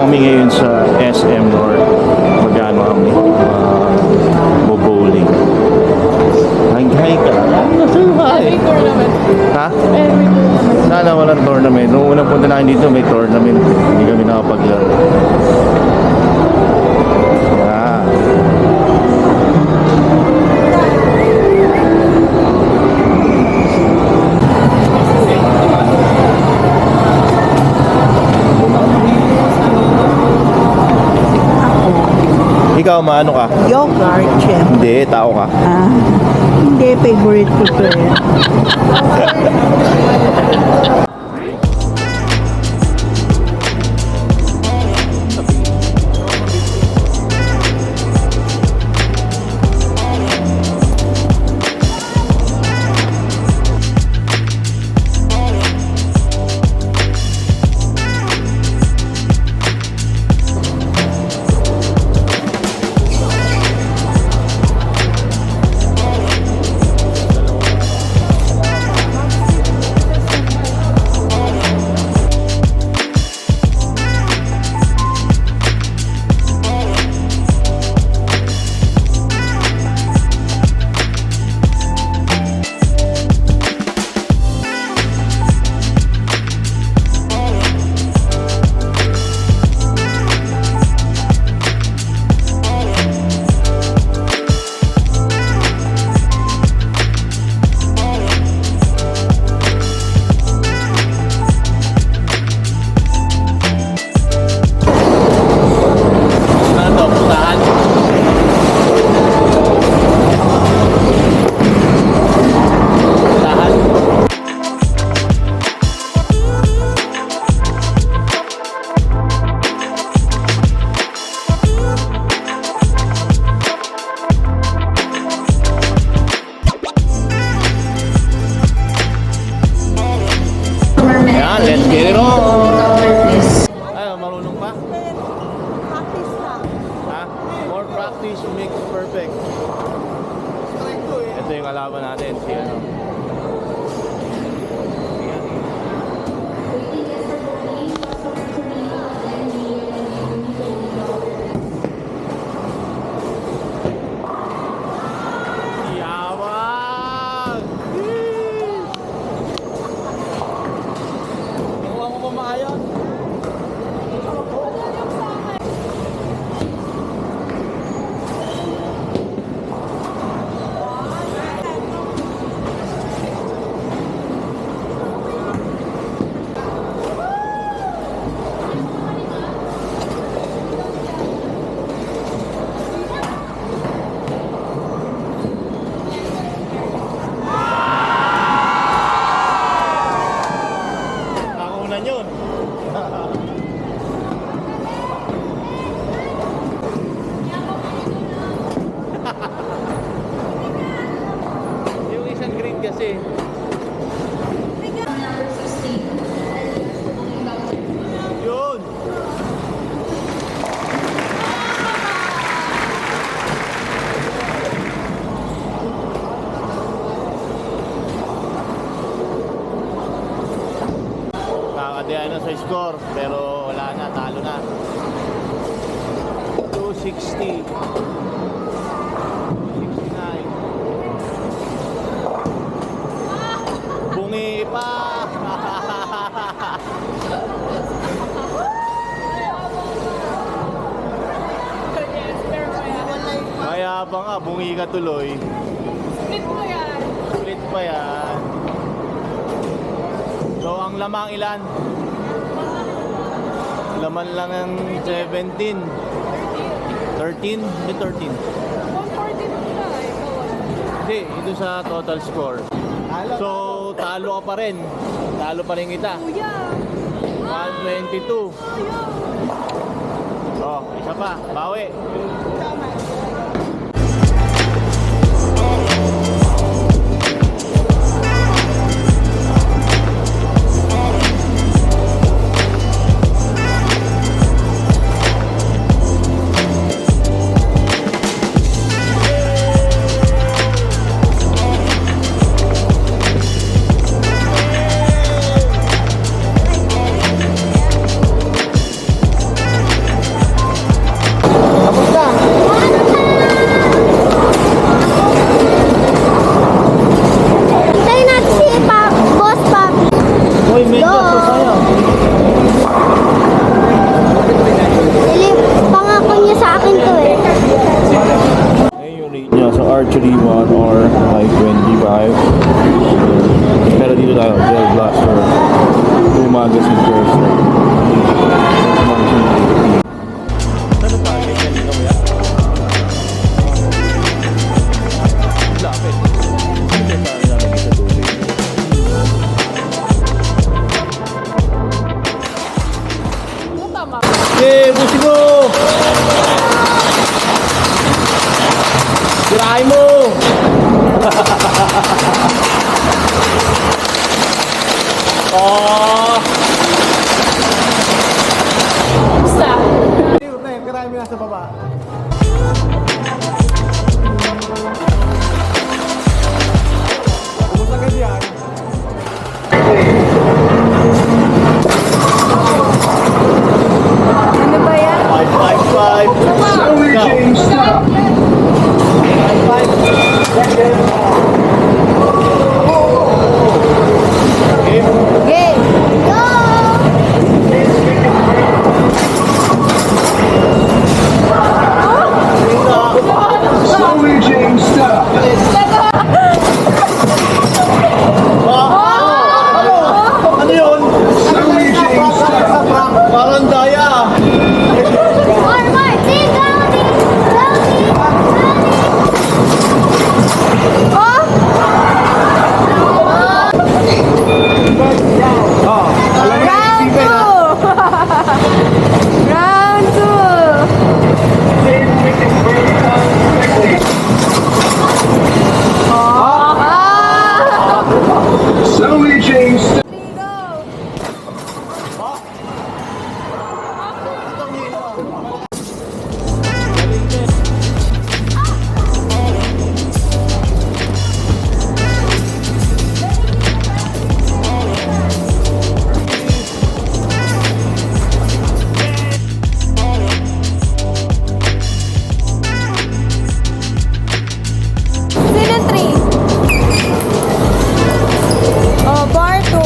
kami ngayon sa SM North. Magano kami? Bowling. Hi ka. Hi. Ha? Sana walang tournament. Nung unang punta namin dito may tournament. Hindi kami nakapaglaro. Ikaw, maano ka? Yogurt, chef. Hindi, tao ka. Hindi, favorite ko to eh. Let's get it on! Ay, marunong pa? Practice lang. Ha? More practice makes perfect. Ito yung kalaban natin, si ano. Yung isang green kasi. Yun. Nakakadiyan na sa score pero wala na, talo na. 260. Bungi pa. Mayabang nga, bungi ka tuloy. Split mo yan. Split pa yan. So ang lamang ilan? Laman lang ng 17. 13? Hindi 13. 140 na siya. Hindi, ito sa total score. So, talo ka pa rin. Talo pa rin kita. 122. Oh, isa pa. Bawi. archery 1 or 525. Pero dito tayo, gel blaster, 2 magazine per strike. Ano pa? Ganyan dito mo yan? Lapit. Ano ba sa nilalagay sa tubig? Ano tama? Eh, busi mo! Sirahin mo! Oh! Basta. Karami na sa baba. Kumusta ka diyan? Ano ba yan? 555. Game! Go! Ano yun? Parang daya. Round 2! Round 2! Slowly change. Sino 3? Oh, bar 2.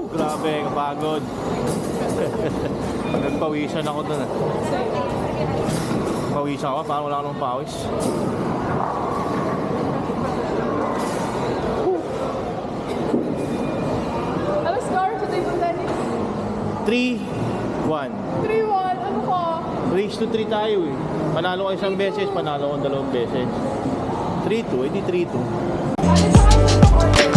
Grabe, kapagod. Nagpawisan ako dun ah. Pawisan ako, parang wala akong pawis. Ano score today for tennis? 3-1. 3-1. Ano ka? Race to 3 tayo eh. Panalo ko isang beses, panalo ko 2 beses. 3-2, edi 3-2. Ano sa order?